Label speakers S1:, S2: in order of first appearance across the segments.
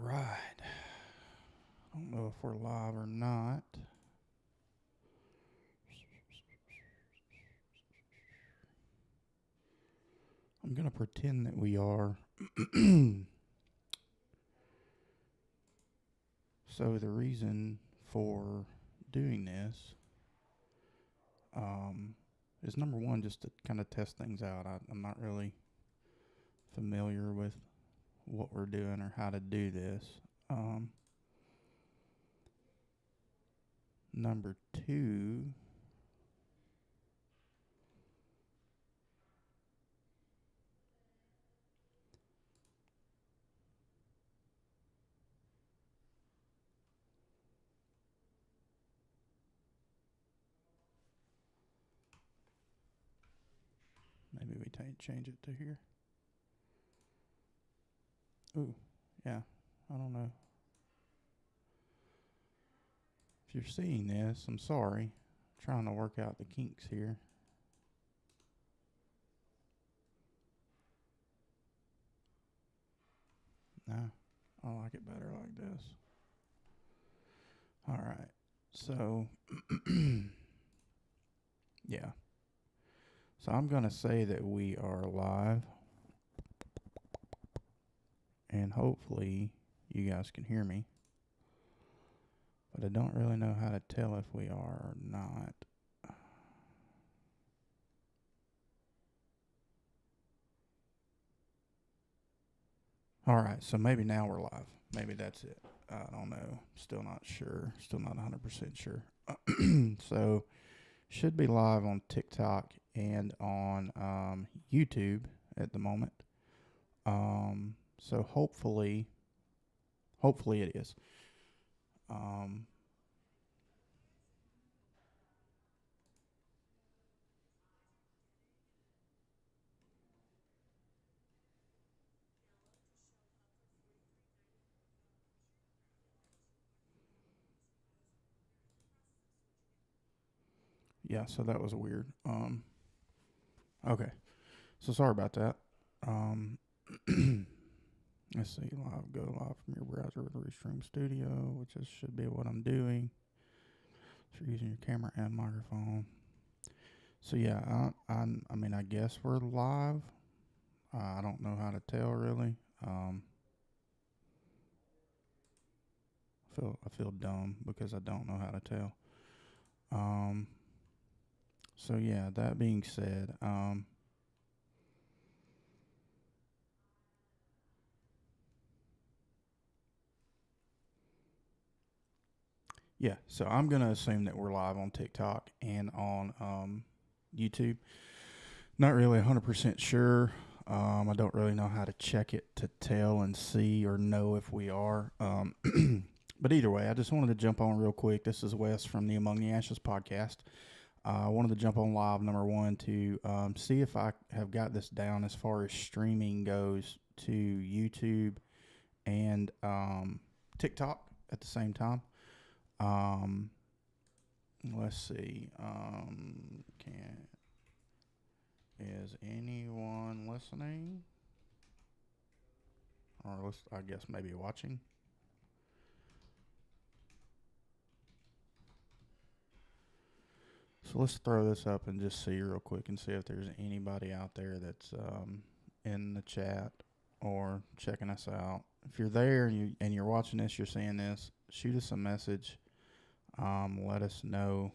S1: right. I don't know if we're live or not. I'm going to pretend that we are. So the reason for doing this is number one, just to kind of test things out. I'm not really familiar with what we're doing or how to do this. Number two, maybe we change it to here. Ooh, yeah, I don't know. If you're seeing this, I'm sorry. I'm trying to work out the kinks here. No, I like it better like this. All right. So, yeah. So I'm going to say that we are live. And hopefully you guys can hear me. But I don't really know how to tell if we are or not. All right. So maybe now we're live. Maybe that's it. I don't know. Still not sure. Still not 100% sure. So should be live on TikTok and on YouTube at the moment. So hopefully it is. Yeah, so that was weird. Okay. So sorry about that. Let's see, go live from your browser with Restream Studio, which should be what I'm doing. So you're using your camera and microphone. So yeah, I mean, I guess we're live. I don't know how to tell really. I feel dumb because I don't know how to tell. So yeah, that being said, yeah, so I'm going to assume that we're live on TikTok and on YouTube. Not really 100% sure. I don't really know how to check it to tell and see or know if we are. But either way, I just wanted to jump on real quick. This is Wes from the Among the Ashes podcast. I wanted to jump on live, number one, to see if I have got this down as far as streaming goes to YouTube and TikTok at the same time. Let's see. Is anyone listening? Or I guess maybe watching? So let's throw this up and just see real quick and see if there's anybody out there that's in the chat or checking us out. If you're there and you're watching this, you're seeing this, shoot us a message. Let us know.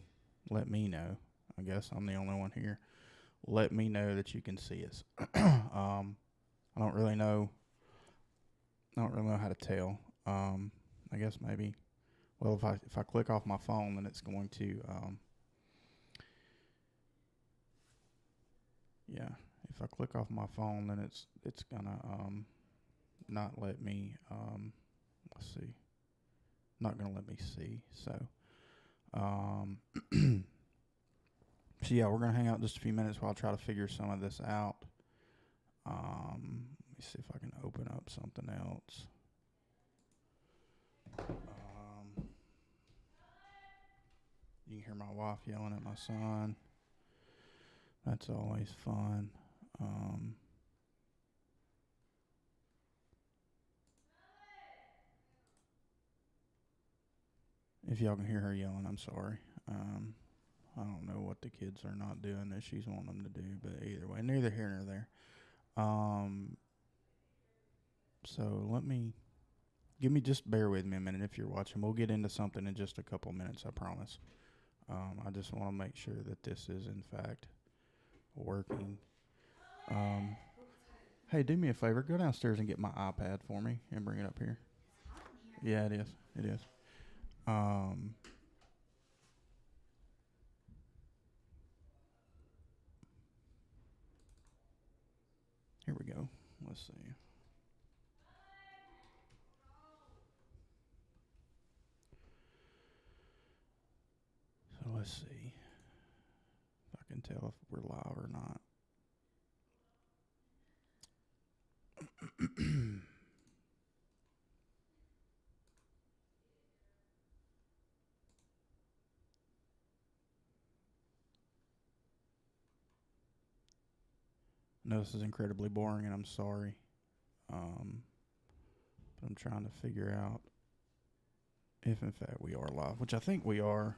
S1: Let me know. I guess I'm the only one here. Let me know that you can see us. I don't really know. I don't really know how to tell. I guess maybe. Well, if I click off my phone, then it's going to. Yeah, if I click off my phone, then it's gonna not let me. Let's see. Not gonna let me see. So. So yeah, we're gonna hang out just a few minutes while I try to figure some of this out. Let me see if I can open up something else. You can hear my wife yelling at my son. That's always fun. If y'all can hear her yelling, I'm sorry. I don't know what the kids are not doing that she's wanting them to do, but either way, neither here nor there. Um, so just bear with me a minute if you're watching. We'll get into something in just a couple minutes, I promise. I just want to make sure that this is in fact working. Um, hey, do me a favor. Go downstairs and get my iPad for me and bring it up here. Yeah, it is. It is. Um, Here we go. Let's see. So let's see if I can tell if we're live or not. No, this is incredibly boring, and I'm sorry. But I'm trying to figure out if, in fact, we are live, which I think we are.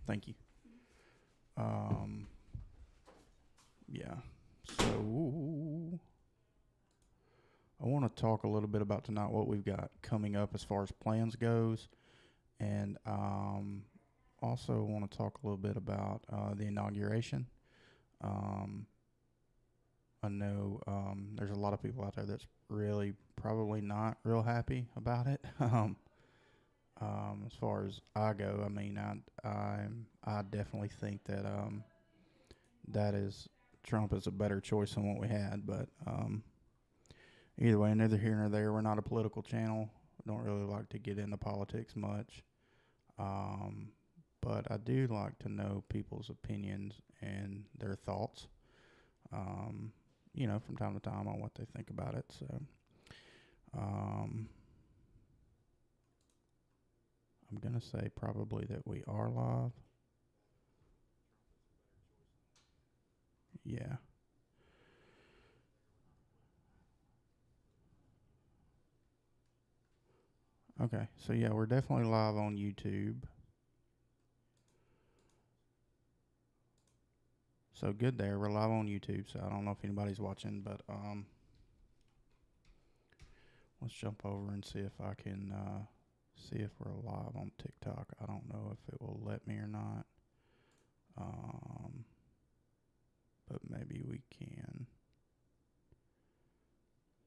S1: Thank you. Yeah. So I want to talk a little bit about tonight what we've got coming up as far as plans goes, and also want to talk a little bit about the inauguration. I know there's a lot of people out there that's really probably not real happy about it. As far as I go, I mean, I definitely think that that is Trump is a better choice than what we had. But either way, neither here nor there. We're not a political channel. Don't really like to get into politics much. But I do like to know people's opinions and their thoughts. From time to time on what they think about it. So, I'm going to say probably that we are live. Yeah. Okay. So, yeah, we're definitely live on YouTube. So, good there. We're live on YouTube. So, I don't know if anybody's watching, but let's jump over and see if I can see if we're live on TikTok. I don't know if it will let me or not. But maybe we can.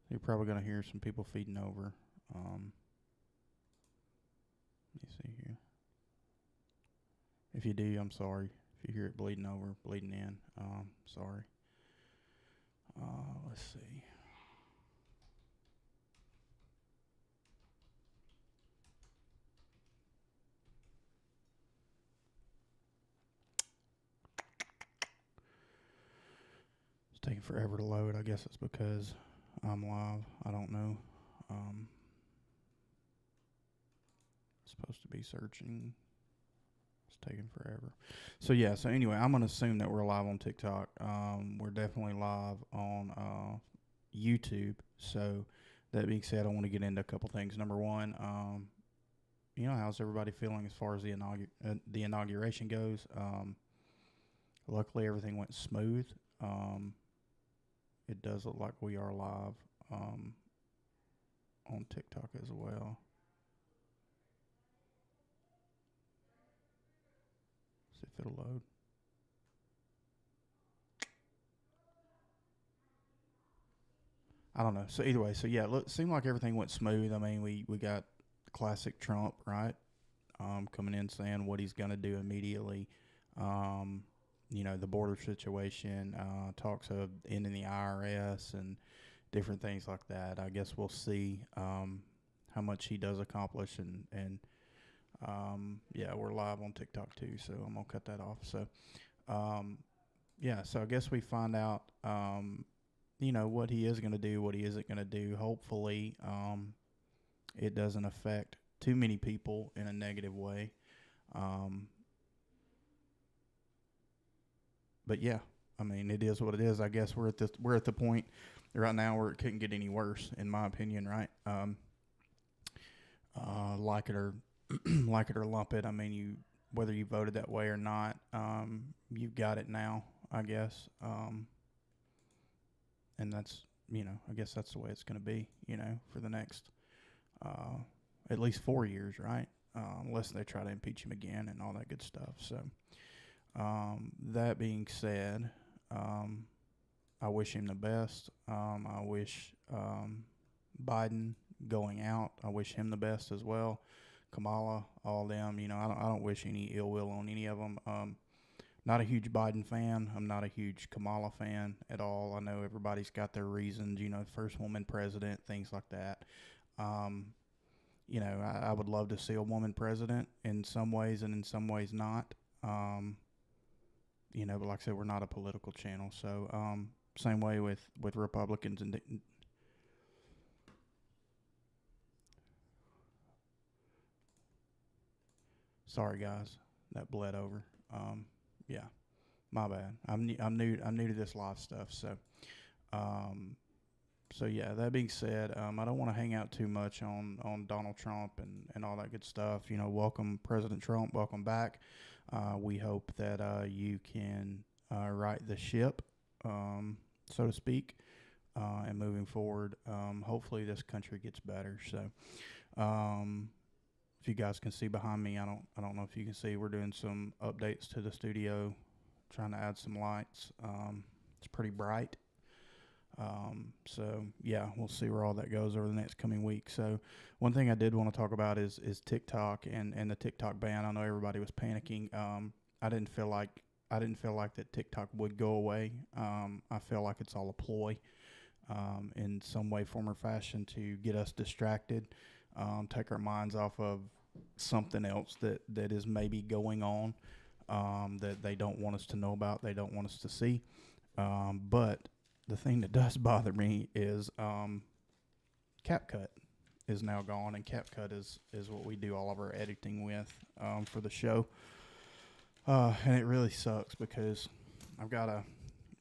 S1: You're probably going to hear some people feeding over. Let me see here. If you do, I'm sorry. If you hear it bleeding over, bleeding in, sorry. Let's see. It's taking forever to load. I guess it's because I'm live. I don't know. It's supposed to be searching. It's taking forever. So yeah. So anyway, I'm gonna assume that we're live on TikTok. We're definitely live on YouTube. So that being said, I want to get into a couple things. Number one, how's everybody feeling as far as the inauguration goes? Luckily, everything went smooth. It does look like we are live on TikTok as well. See if it'll load. I don't know. So either way, so yeah, seemed like everything went smooth. I mean, we got classic Trump, right? Coming in saying what he's going to do immediately. The border situation, talks of ending the IRS and different things like that. I guess we'll see how much he does accomplish. And yeah, we're live on TikTok too, so I'm going to cut that off. So, so I guess we find out, what he is going to do, what he isn't going to do. Hopefully, it doesn't affect too many people in a negative way. But yeah, I mean, it is what it is. I guess we're at the point right now where it couldn't get any worse, in my opinion, right? like it or like it or lump it. I mean, whether you voted that way or not, you've got it now, I guess. And that's, I guess that's the way it's going to be, for the next uh, at least 4 years, right? Unless they try to impeach him again and all that good stuff. So, that being said, I wish him the best. I wish Biden going out. I wish him the best as well. Kamala, all them. I don't wish any ill will on any of them. Not a huge Biden fan. I'm not a huge Kamala fan at all. I know everybody's got their reasons. First woman president, things like that. I would love to see a woman president in some ways, and in some ways not. But like I said, we're not a political channel, so same way with Republicans and. Sorry, guys, that bled over. Yeah, my bad. I'm new to this live stuff, so um, yeah. That being said, I don't want to hang out too much on Donald Trump and all that good stuff. Welcome President Trump. Welcome back. We hope that you can right the ship, so to speak, and moving forward. Hopefully this country gets better. So. If you guys can see behind me, I don't know if you can see. We're doing some updates to the studio, trying to add some lights. It's pretty bright. So yeah, we'll see where all that goes over the next coming week. So one thing I did want to talk about is TikTok and the TikTok ban. I know everybody was panicking. I didn't feel like that TikTok would go away. I feel like it's all a ploy, in some way, form, or fashion to get us distracted. Take our minds off of something else that is maybe going on, that they don't want us to know about, they don't want us to see. But the thing that does bother me is CapCut is now gone, and CapCut is what we do all of our editing with for the show. And it really sucks because I've got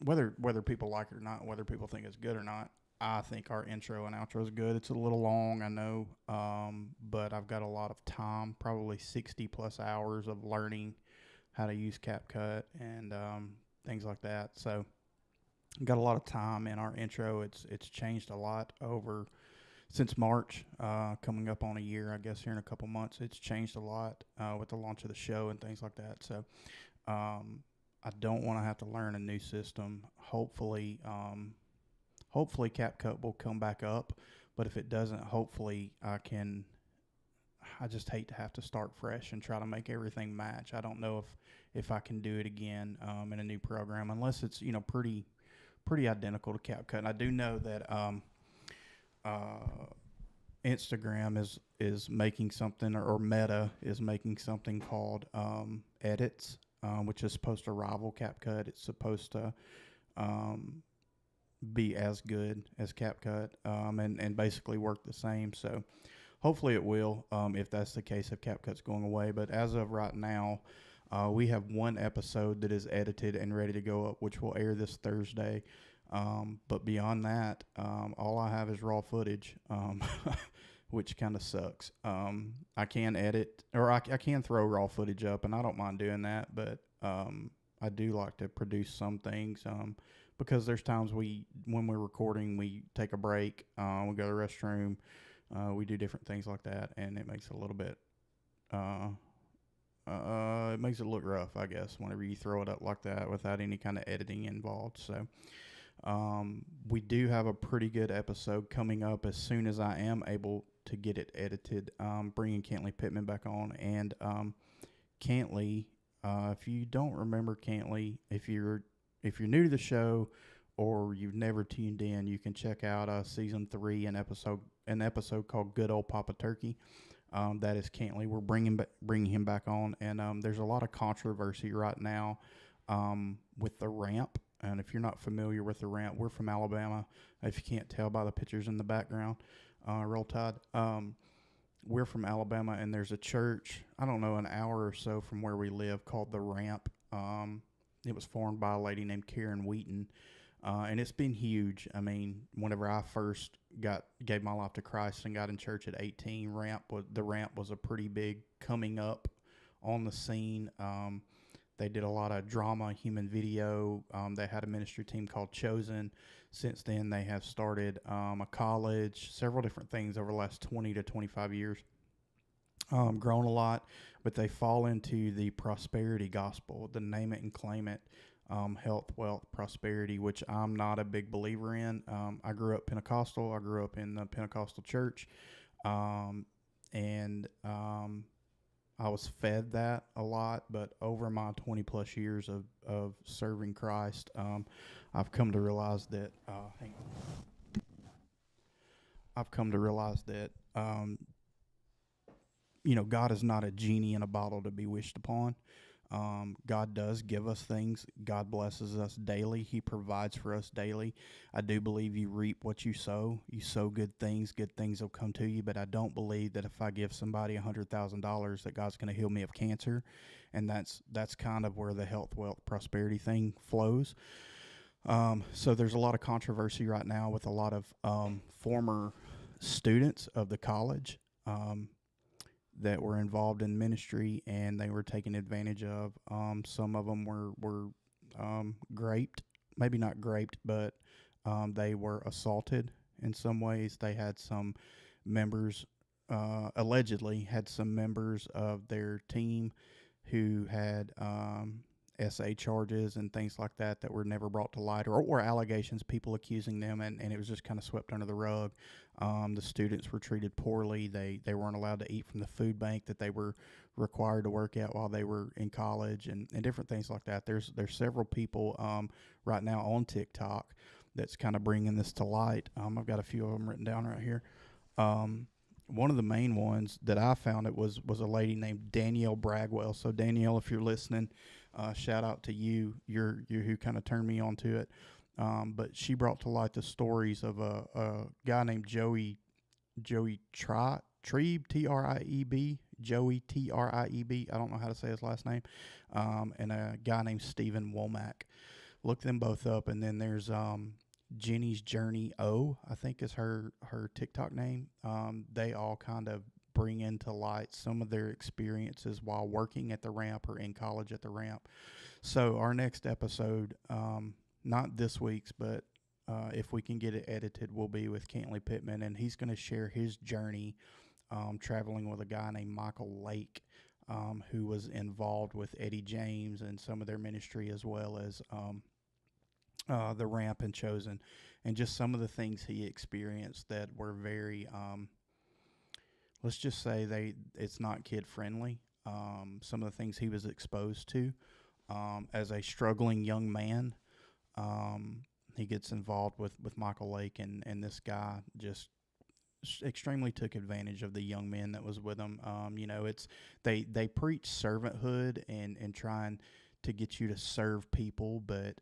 S1: whether people like it or not, whether people think it's good or not, I think our intro and outro is good. It's a little long, I know, but I've got a lot of time, probably 60 plus hours of learning how to use CapCut and things like that. So got a lot of time in our intro. It's changed a lot since March, coming up on a year, I guess, here in a couple months. It's changed a lot with the launch of the show and things like that. So I don't want to have to learn a new system. Hopefully CapCut will come back up, but if it doesn't, hopefully I just hate to have to start fresh and try to make everything match. I don't know if I can do it again in a new program, unless it's pretty identical to CapCut. And I do know that Instagram is making something, or Meta is making something called Edits, which is supposed to rival CapCut. It's supposed to be as good as CapCut, and basically work the same. So hopefully it will, if that's the case, if CapCut's going away. But as of right now, we have one episode that is edited and ready to go up, which will air this Thursday. But beyond that, all I have is raw footage, which kind of sucks. I can edit, or I can throw raw footage up, and I don't mind doing that, but I do like to produce some things, because there's times when we're recording, we take a break, we go to the restroom, we do different things like that, and it makes it a little bit, it makes it look rough, I guess, whenever you throw it up like that without any kind of editing involved. So we do have a pretty good episode coming up as soon as I am able to get it edited, bringing Cantley Pittman back on. And Cantley, if you don't remember Cantley, if you're new to the show or you've never tuned in, you can check out season 3 an episode called Good Old Papa Turkey. That is Cantley. We're bringing him back on, and there's a lot of controversy right now with the ramp. And if you're not familiar with the ramp, we're from Alabama. If you can't tell by the pictures in the background, Roll Tide. We're from Alabama, and there's a church, I don't know, an hour or so from where we live, called The Ramp. It was formed by a lady named Karen Wheaton. And it's been huge. I mean, whenever I first gave my life to Christ and got in church at 18, the ramp was a pretty big coming up on the scene. They did a lot of drama, human video. They had a ministry team called Chosen. Since then, they have started a college, several different things over the last 20 to 25 years. Grown a lot, but they fall into the prosperity gospel, the name it and claim it, health, wealth, prosperity, which I'm not a big believer in. I grew up Pentecostal. I grew up in the Pentecostal church, and I was fed that a lot. But over my 20 plus years of serving Christ, I've come to realize that. I've come to realize that God is not a genie in a bottle to be wished upon. God does give us things. God blesses us daily. He provides for us daily. I do believe you reap what you sow. You sow good things will come to you. But I don't believe that if I give somebody $100,000 that God's going to heal me of cancer. And that's kind of where the health, wealth, prosperity thing flows. So there's a lot of controversy right now with a lot of former students of the college that were involved in ministry, and they were taken advantage of. Some of them were graped, maybe not graped, but they were assaulted in some ways. They had some members, allegedly had some members of their team who had SA charges and things like that were never brought to light, or allegations, people accusing them, and it was just kind of swept under the rug. The students were treated poorly. They weren't allowed to eat from the food bank that they were required to work at while they were in college, and different things like that. There's several people right now on TikTok that's kind of bringing this to light. I've got a few of them written down right here. One of the main ones that I found was a lady named Danielle Bragwell. So Danielle, if you're listening, shout out to you. You're who kind of turned me onto it. But she brought to light the stories of a guy named Joey Trieb, Trieb, Joey Trieb. I don't know how to say his last name. And a guy named Stephen Womack. Look them both up. And then there's Jenny's Journey O, I think is her TikTok name. They all kind of bring into light some of their experiences while working at the ramp or in college at the ramp. So our next episode, not this week's, but if we can get it edited, will be with Cantley Pittman, and he's going to share his journey traveling with a guy named Michael Lake, who was involved with Eddie James and some of their ministry, as well as the ramp and Chosen, and just some of the things he experienced that were very, let's just say it's not kid friendly. Some of the things he was exposed to as a struggling young man. He gets involved with Michael Lake, and this guy just extremely took advantage of the young men that was with him. It's they preach servanthood and trying to get you to serve people, but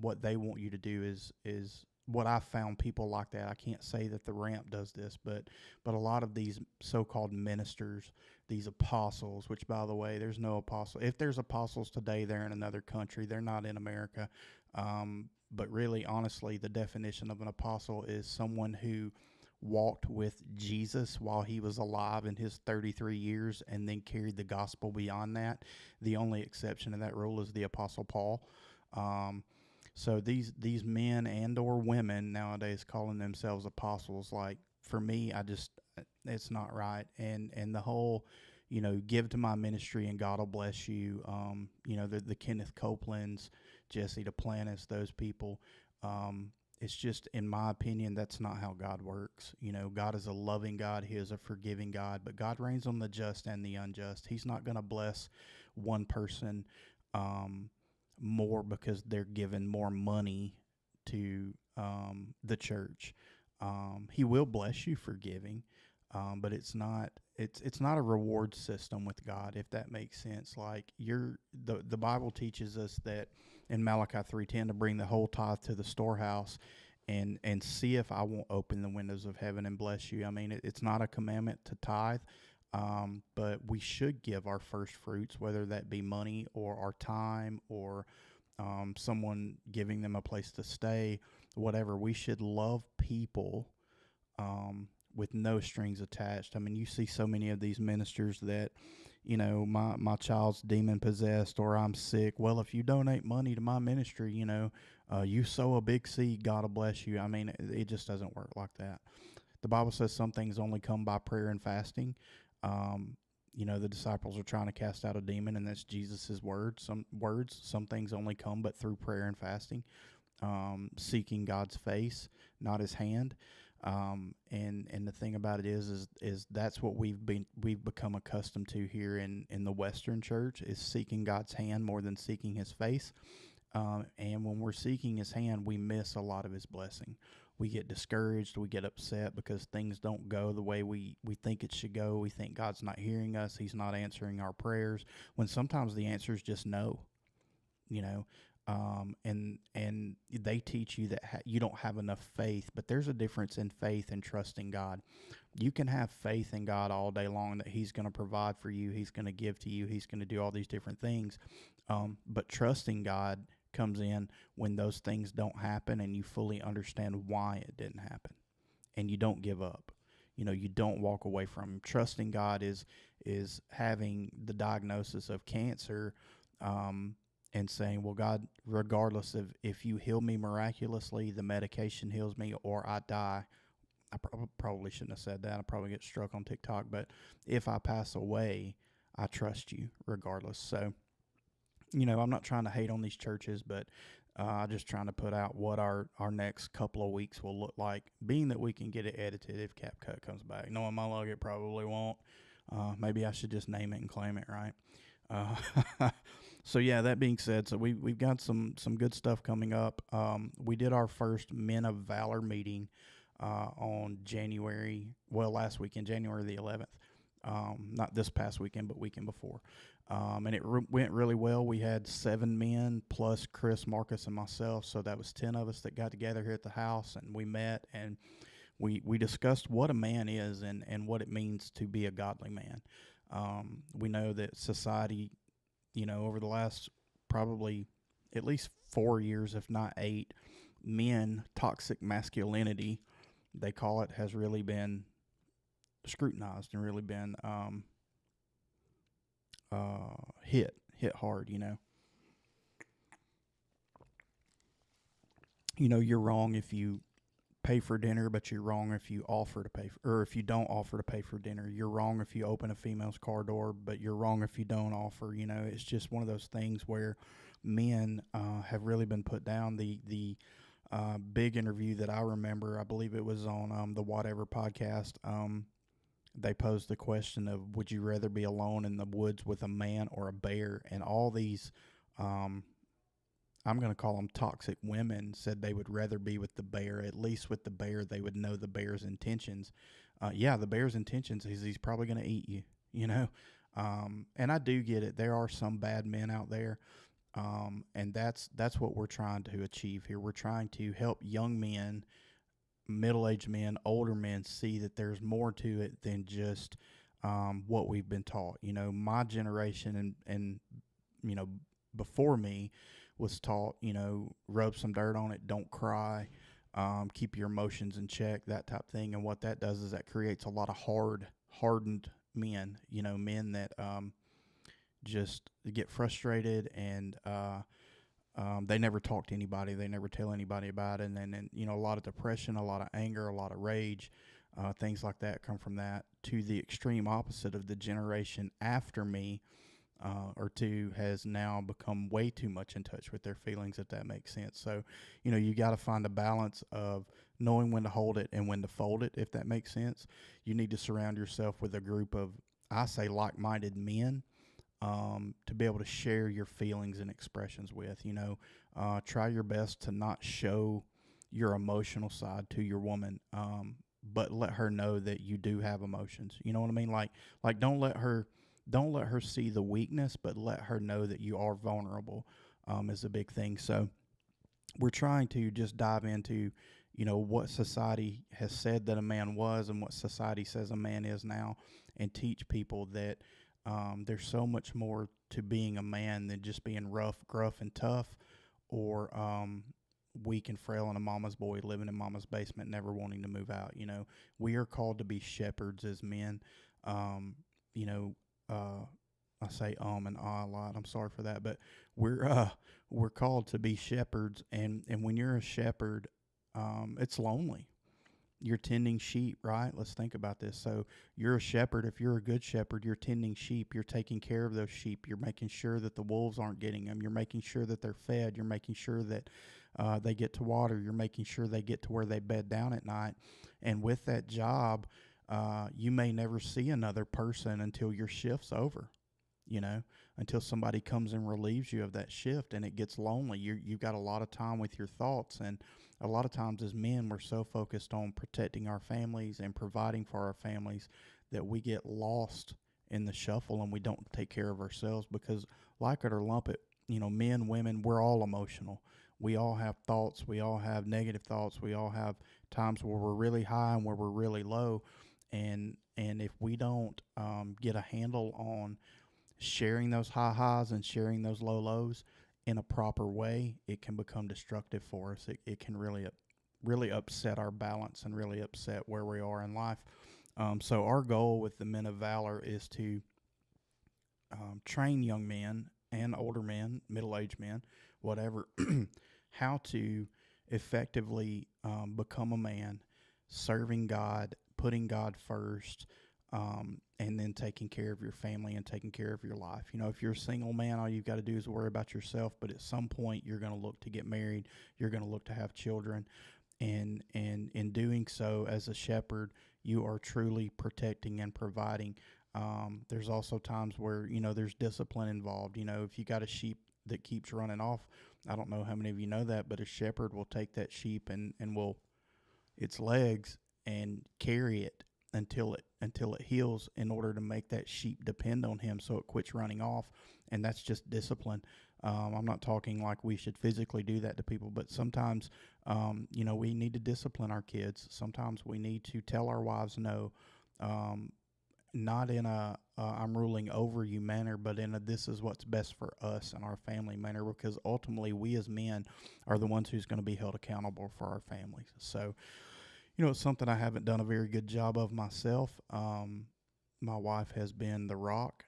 S1: what they want you to do is what I found people like that. I can't say that the ramp does this, but a lot of these so-called ministers, these apostles, which, by the way, there's no apostle. If there's apostles today, they're in another country. They're not in America. But really, honestly, the definition of an apostle is someone who walked with Jesus while he was alive in his 33 years and then carried the gospel beyond that. The only exception to that rule is the Apostle Paul. So these men and or women nowadays calling themselves apostles, like, for me, it's not right. And the whole, give to my ministry and God will bless you. The Kenneth Copelands, Jesse Duplantis, those people. It's just, in my opinion, that's not how God works. God is a loving God. He is a forgiving God. But God reigns on the just and the unjust. He's not going to bless one person more because they're given more money to the church. He will bless you for giving, but it's not a reward system with God, if that makes sense. Like, the Bible teaches us that in Malachi 3:10 to bring the whole tithe to the storehouse and see if I won't open the windows of heaven and bless you. I mean, it's not a commandment to tithe, but we should give our first fruits, whether that be money or our time or someone giving them a place to stay, whatever. We should love people with no strings attached. I mean, you see so many of these ministers that, my child's demon possessed or I'm sick. Well, if you donate money to my ministry, you sow a big seed, God will bless you. I mean, it just doesn't work like that. The Bible says some things only come by prayer and fasting. The disciples are trying to cast out a demon, and that's Jesus's words. Some things only come but through prayer and fasting, seeking God's face, not His hand. And the thing about it is that's what we've become accustomed to here in the Western church, is seeking God's hand more than seeking His face. And when we're seeking His hand, we miss a lot of His blessing. We get discouraged. We get upset because things don't go the way we think it should go. We think God's not hearing us. He's not answering our prayers, when sometimes the answer is just no, and they teach you that you don't have enough faith. But there's a difference in faith and trusting God. You can have faith in God all day long that He's going to provide for you. He's going to give to you. He's going to do all these different things. But trusting God comes in when those things don't happen and you fully understand why it didn't happen, and you don't give up. You don't walk away from Him. Trusting God is having the diagnosis of cancer, and saying, well, God, regardless of if you heal me miraculously, the medication heals me, or I die. I probably shouldn't have said that. I probably get struck on TikTok. But if I pass away, I trust you regardless. So, I'm not trying to hate on these churches, but I'm just trying to put out what our next couple of weeks will look like, being that we can get it edited if CapCut comes back. Knowing my luck, it probably won't. Maybe I should just name it and claim it, right? So yeah, that being said, so we've got some good stuff coming up. We did our first Men of Valor meeting on last weekend, January the 11th. Not this past weekend, but weekend before. And it went really well. We had 7 men plus Chris, Marcus, and myself. So that was 10 of us that got together here at the house, and we met and we discussed what a man is and what it means to be a godly man. We know that society, over the last probably at least 4 years, if not 8, toxic masculinity, they call it, has really been scrutinized and really been hit hard. You're wrong if you pay for dinner, but you're wrong if you offer to pay or if you don't offer to pay for dinner. You're wrong if you open a female's car door, but you're wrong if you don't offer. It's just one of those things where men have really been put down. The big interview that I remember, I believe it was on the Whatever podcast. They posed the question of, would you rather be alone in the woods with a man or a bear? And all these, I'm going to call them toxic women, said they would rather be with the bear. At least with the bear, they would know the bear's intentions. The bear's intentions is he's probably going to eat you, and I do get it. There are some bad men out there. And that's what we're trying to achieve here. We're trying to help young men, middle-aged men, older men see that there's more to it than just what we've been taught. My generation and before me was taught, rub some dirt on it, don't cry, keep your emotions in check, that type of thing. And what that does is that creates a lot of hardened men, men that just get frustrated and they never talk to anybody. They never tell anybody about it. And then, a lot of depression, a lot of anger, a lot of rage, things like that come from that, to the extreme opposite of the generation after me or two has now become way too much in touch with their feelings, if that makes sense. So, you got to find a balance of knowing when to hold it and when to fold it, if that makes sense. You need to surround yourself with a group of, I say, like-minded men, to be able to share your feelings and expressions with. Try your best to not show your emotional side to your woman, but let her know that you do have emotions. You know what I mean? Like don't let her see the weakness, but let her know that you are vulnerable, is a big thing. So we're trying to just dive into, what society has said that a man was and what society says a man is now, and teach people that there's so much more to being a man than just being rough, gruff, and tough, or weak and frail and a mama's boy living in mama's basement, never wanting to move out. We are called to be shepherds as men. Um, you know, I say and a lot. I'm sorry for that, but we're called to be shepherds, and when you're a shepherd, it's lonely. You're tending sheep, right? Let's think about this. So you're a shepherd. If you're a good shepherd, you're tending sheep. You're taking care of those sheep. You're making sure that the wolves aren't getting them. You're making sure that they're fed. You're making sure that they get to water. You're making sure they get to where they bed down at night. And with that job, you may never see another person until your shift's over. Until somebody comes and relieves you of that shift, and it gets lonely. You've got a lot of time with your thoughts, and a lot of times as men, we're so focused on protecting our families and providing for our families that we get lost in the shuffle, and we don't take care of ourselves because, like it or lump it, men, women, we're all emotional. We all have thoughts. We all have negative thoughts. We all have times where we're really high and where we're really low, and if we don't get a handle on sharing those high highs and sharing those low lows in a proper way, it can become destructive for us. It can really upset our balance and really upset where we are in life. So our goal with the Men of Valor is to train young men and older men, middle-aged men, whatever, how to effectively become a man, serving God, putting God first, and then taking care of your family and taking care of your life. If you're a single man, all you've got to do is worry about yourself. But at some point, you're going to look to get married. You're going to look to have children. And in doing so, as a shepherd, you are truly protecting and providing. There's also times where, there's discipline involved. If you got a sheep that keeps running off, I don't know how many of you know that, but a shepherd will take that sheep and will its legs and carry it until it heals, in order to make that sheep depend on him so it quits running off. And that's just discipline. I'm not talking like we should physically do that to people, but sometimes we need to discipline our kids. Sometimes we need to tell our wives no, not in a I'm ruling over you manner, but in a this is what's best for us and our family manner, because ultimately we as men are the ones who's going to be held accountable for our families. So it's something I haven't done a very good job of myself. My wife has been the rock,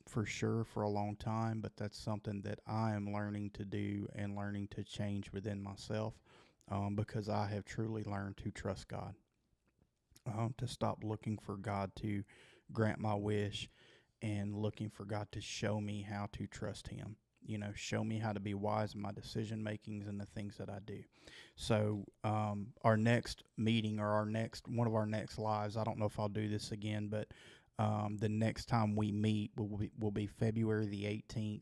S1: for sure, for a long time, but that's something that I am learning to do and learning to change within myself, because I have truly learned to trust God, to stop looking for God to grant my wish and looking for God to show me how to trust Him. Show me how to be wise in my decision makings and the things that I do. So our next meeting, or one of our next lives, I don't know if I'll do this again, but the next time we meet will be February the 18th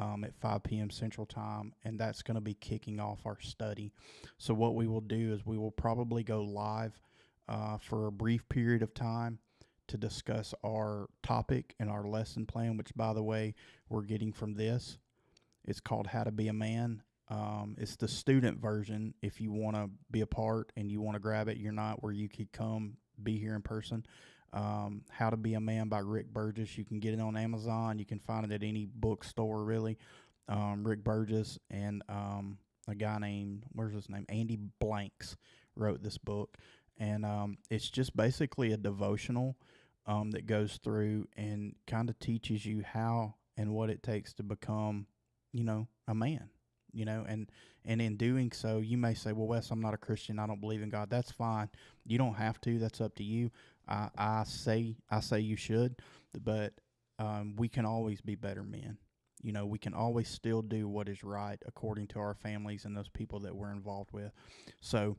S1: at 5 p.m. Central Time, and that's going to be kicking off our study. So what we will do is we will probably go live for a brief period of time to discuss our topic and our lesson plan, which, by the way, we're getting from this. It's called How to Be a Man. It's the student version. If you want to be a part and you want to grab it, you're not, where you could come be here in person. How to Be a Man by Rick Burgess. You can get it on Amazon. You can find it at any bookstore, really. Rick Burgess and a guy named, where's his name? Andy Blanks wrote this book. And it's just basically a devotional that goes through and kind of teaches you how and what it takes to become, a man, and in doing so, you may say, well, Wes, I'm not a Christian. I don't believe in God. That's fine. You don't have to. That's up to you. I say you should, but we can always be better men. We can always still do what is right according to our families and those people that we're involved with. So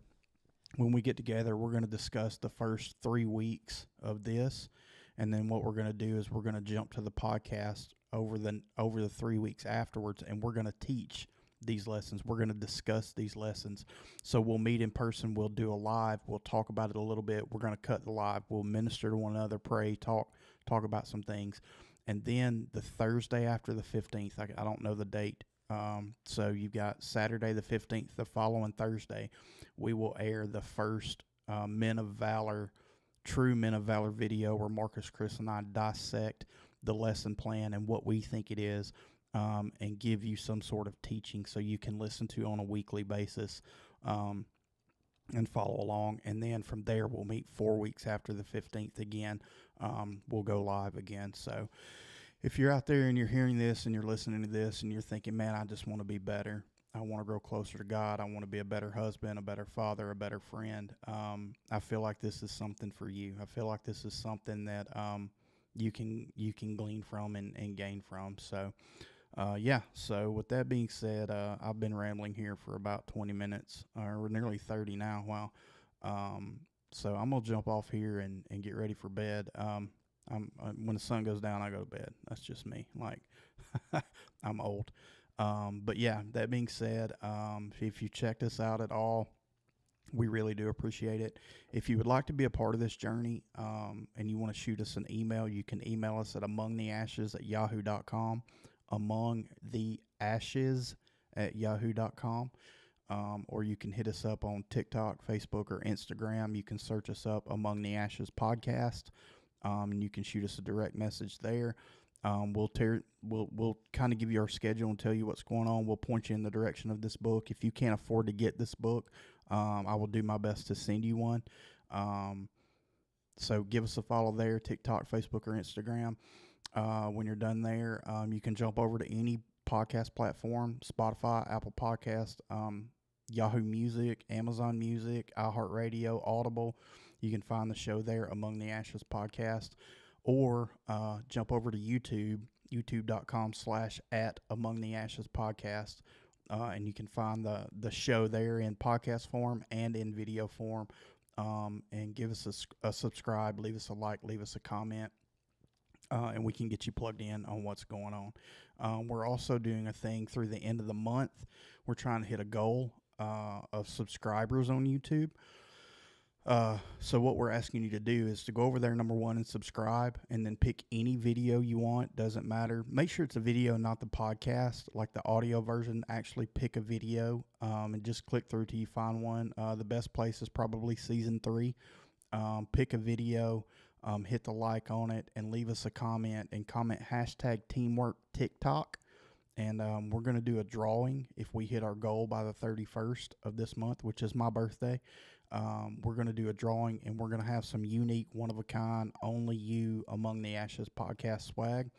S1: when we get together, we're going to discuss the first 3 weeks of this. And then what we're going to do is we're going to jump to the podcast over the 3 weeks afterwards, and we're going to teach these lessons. We're going to discuss these lessons. So we'll meet in person. We'll do a live. We'll talk about it a little bit. We're going to cut the live. We'll minister to one another, pray, talk about some things. And then the Thursday after the 15th, I don't know the date. So you've got Saturday the 15th, the following Thursday, we will air the first Men of Valor, true Men of Valor video where Marcus, Chris, and I dissect the lesson plan and what we think it is. and give you some sort of teaching so you can listen to on a weekly basis and follow along. And then from there, we'll meet 4 weeks after the 15th again. We'll go live again. So if you're out there and you're hearing this and you're listening to this and you're thinking, man, I just want to be better. I want to grow closer to God. I want to be a better husband, a better father, a better friend. I feel like this is something for you. I feel like this is something that you can glean from and gain from. So, So with that being said, I've been rambling here for about 20 minutes, or nearly 30 now. Wow. So I'm gonna jump off here and get ready for bed. When the sun goes down, I go to bed. That's just me. Like, I'm old. But yeah, that being said, if you checked us out at all, we really do appreciate it. If you would like to be a part of this journey, and you want to shoot us an email, you can email us at amongtheashes@yahoo.com, amongtheashes@yahoo.com. Or you can hit us up on TikTok, Facebook, or Instagram. You can search us up, Among the Ashes Podcast, and you can shoot us a direct message there. We'll kind of give you our schedule and tell you what's going on. We'll point you in the direction of this book. If you can't afford to get this book, I will do my best to send you one. So give us a follow there, TikTok, Facebook, or Instagram. When you're done there, you can jump over to any podcast platform: Spotify, Apple Podcast, Yahoo Music, Amazon Music, iHeartRadio, Audible. You can find the show there, Among the Ashes Podcast. Or jump over to YouTube, youtube.com/@AmongTheAshesPodcast, and you can find the show there in podcast form and in video form. And give us a subscribe, leave us a like, leave us a comment, and we can get you plugged in on what's going on. We're also doing a thing through the end of the month. We're trying to hit a goal of subscribers on YouTube. So what we're asking you to do is to go over there, number one, and subscribe, and then pick any video you want. Doesn't matter. Make sure it's a video, not the podcast, like the audio version. Actually pick a video, and just click through till you find one. The best place is probably season 3. Pick a video, hit the like on it, and leave us a comment, and comment #TeamworkTikTok. And we're going to do a drawing if we hit our goal by the 31st of this month, which is my birthday. We're going to do a drawing, and we're going to have some unique, one-of-a-kind, only you Among the Ashes podcast swag.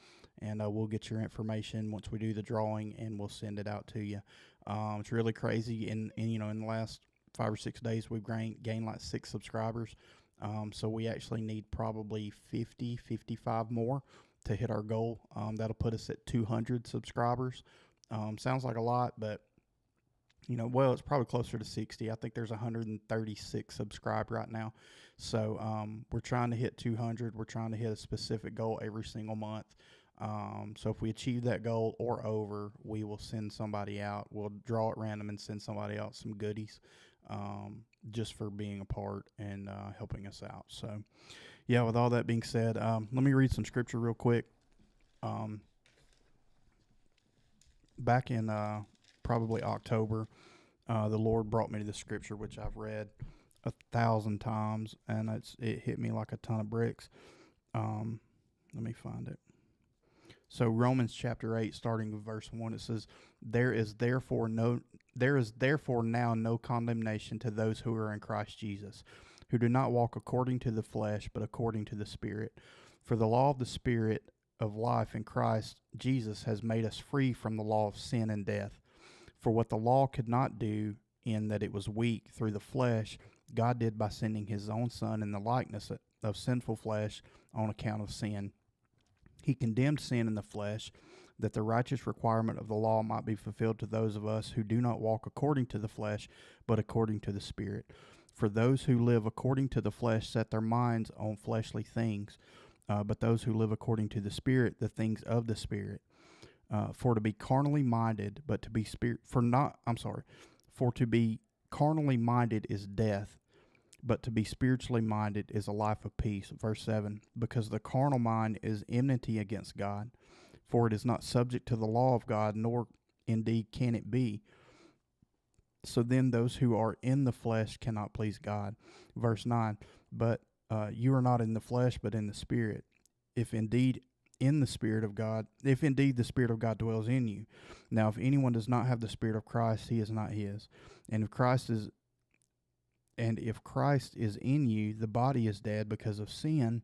S1: And we'll get your information once we do the drawing, and we'll send it out to you. It's really crazy. In the last 5 or 6 days, we've gained like 6 subscribers. So we actually need probably 55 more to hit our goal. That'll put us at 200 subscribers. Sounds like a lot, but it's probably closer to 60. I think there's 136 subscribed right now. So we're trying to hit 200. We're trying to hit a specific goal every single month. So if we achieve that goal or over, we will send somebody out. We'll draw at random and send somebody out some goodies, just for being a part and helping us out. So, yeah, with all that being said, let me read some scripture real quick. Back in probably October, the Lord brought me to the scripture, which I've read 1,000 times, and it hit me like a ton of bricks. Let me find it. So Romans chapter 8, starting with verse 1, it says, There is therefore now no condemnation to those who are in Christ Jesus, who do not walk according to the flesh, but according to the Spirit. For the law of the Spirit of life in Christ Jesus has made us free from the law of sin and death. For what the law could not do, in that it was weak through the flesh, God did by sending his own Son in the likeness of sinful flesh on account of sin. He condemned sin in the flesh, that the righteous requirement of the law might be fulfilled to those of us who do not walk according to the flesh, but according to the Spirit. For those who live according to the flesh set their minds on fleshly things, but those who live according to the Spirit, the things of the Spirit. For to be carnally minded, for to be carnally minded is death, but to be spiritually minded is a life of peace. Verse 7, because the carnal mind is enmity against God, for it is not subject to the law of God, nor indeed can it be. So then those who are in the flesh cannot please God. Verse 9, but you are not in the flesh, but in the Spirit, if indeed in the Spirit of God, if indeed the Spirit of God dwells in you. Now, if anyone does not have the Spirit of Christ, he is not his. And if Christ is in you, the body is dead because of sin,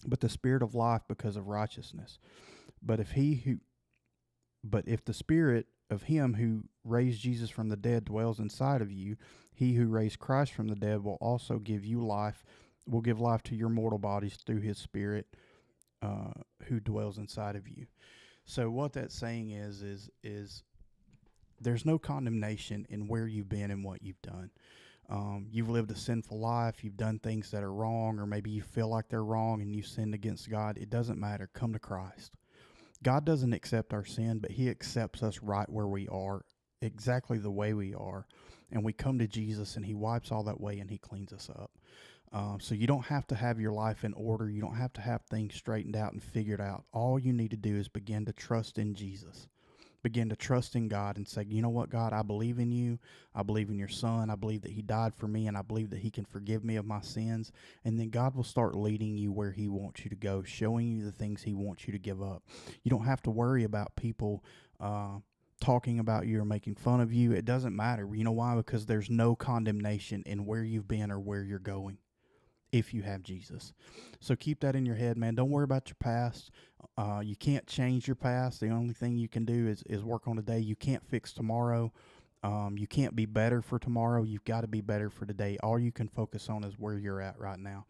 S1: but the Spirit of life because of righteousness. But if the Spirit of him who raised Jesus from the dead dwells inside of you, he who raised Christ from the dead will also give life to your mortal bodies through his Spirit who dwells inside of you. So what that's saying is there's no condemnation in where you've been and what you've done. You've lived a sinful life. You've done things that are wrong, or maybe you feel like they're wrong and you sinned against God. It doesn't matter. Come to Christ. God doesn't accept our sin, but he accepts us right where we are, exactly the way we are. And we come to Jesus and he wipes all that away and he cleans us up. So you don't have to have your life in order. You don't have to have things straightened out and figured out. All you need to do is begin to trust in Jesus. Begin to trust in God and say, you know what, God, I believe in you. I believe in your Son. I believe that he died for me, and I believe that he can forgive me of my sins. And then God will start leading you where he wants you to go, showing you the things he wants you to give up. You don't have to worry about people talking about you or making fun of you. It doesn't matter. You know why? Because there's no condemnation in where you've been or where you're going if you have Jesus. So keep that in your head, man. Don't worry about your past. You can't change your past. The only thing you can do is work on today. You can't fix tomorrow. You can't be better for tomorrow. You've got to be better for today. All you can focus on is where you're at right now.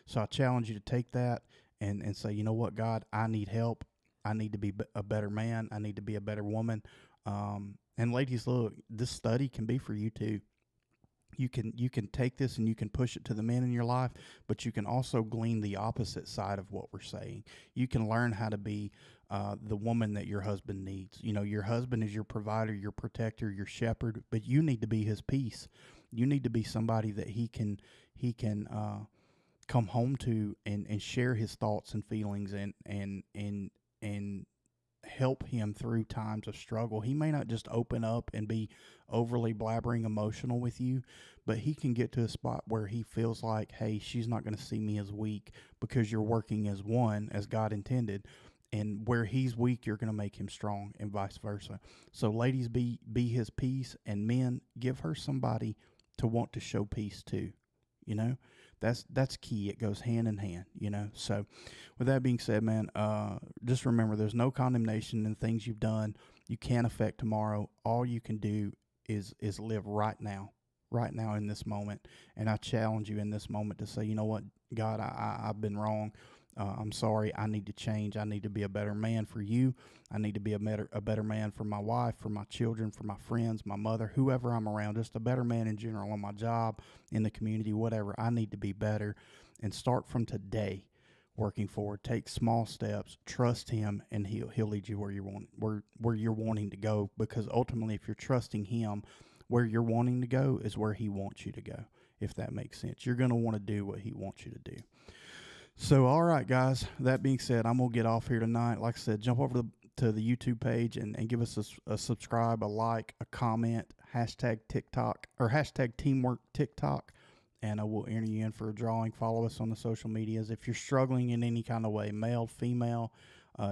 S1: So I challenge you to take that and say, you know what, God, I need help. I need to be a better man. I need to be a better woman. And ladies, look, this study can be for you too. You can take this and you can push it to the men in your life, but you can also glean the opposite side of what we're saying. You can learn how to be the woman that your husband needs. You know, your husband is your provider, your protector, your shepherd, but you need to be his peace. You need to be somebody that he can come home to and share his thoughts and feelings and help him through times of struggle. He may not just open up and be overly blabbering emotional with you, but he can get to a spot where he feels like, hey, she's not going to see me as weak because you're working as one, as God intended. And where he's weak, you're going to make him strong, and vice versa. So ladies, be his peace, and men, give her somebody to want to show peace to. You know, that's key. It goes hand in hand, you know. So with that being said, man, just remember there's no condemnation in things you've done. You can't affect tomorrow. All you can do is live right now in this moment. And I challenge you in this moment to say, you know what, God, I've been wrong. I'm sorry. I need to change. I need to be a better man for you. I need to be a better man for my wife, for my children, for my friends, my mother, whoever I'm around, just a better man in general on my job, in the community, whatever. I need to be better and start from today working forward. Take small steps, trust him, and he'll lead you where you're wanting to go, because ultimately if you're trusting him, where you're wanting to go is where he wants you to go, if that makes sense. You're going to want to do what he wants you to do. So, all right, guys, that being said, I'm going to get off here tonight. Like I said, jump over to the YouTube page and give us a subscribe, a like, a comment, hashtag TikTok, or hashtag Teamwork TikTok, and I will enter you in for a drawing. Follow us on the social medias. If you're struggling in any kind of way, male, female,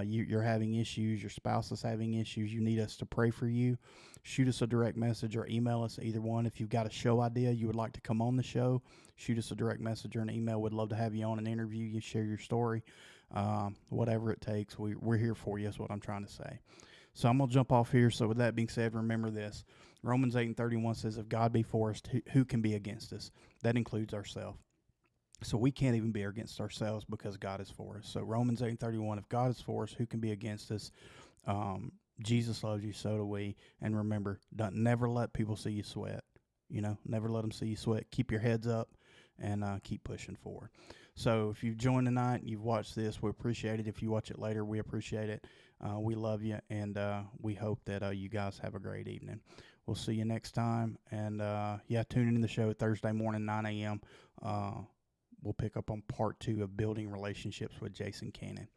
S1: you're having issues, your spouse is having issues, you need us to pray for you, shoot us a direct message or email us, either one. If you've got a show idea you would like to come on the show, shoot us a direct message or an email. We'd love to have you on an interview. You share your story, whatever it takes. We're here for you is what I'm trying to say. So I'm going to jump off here. So with that being said, remember this. Romans 8:31 says, if God be for us, who can be against us? That includes ourselves. So we can't even be against ourselves because God is for us. So Romans 8:31, if God is for us, who can be against us? Jesus loves you, so do we. And remember, never let people see you sweat. You know, never let them see you sweat. Keep your heads up and keep pushing forward. So if you've joined tonight and you've watched this, we appreciate it. If you watch it later, we appreciate it. We love you, and we hope that you guys have a great evening. We'll see you next time. And, tune in to the show Thursday morning, 9 a.m. We'll pick up on part 2 of building relationships with Jason Cannon.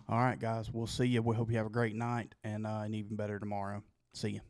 S1: All right, guys, we'll see you. We hope you have a great night and even better tomorrow. See you.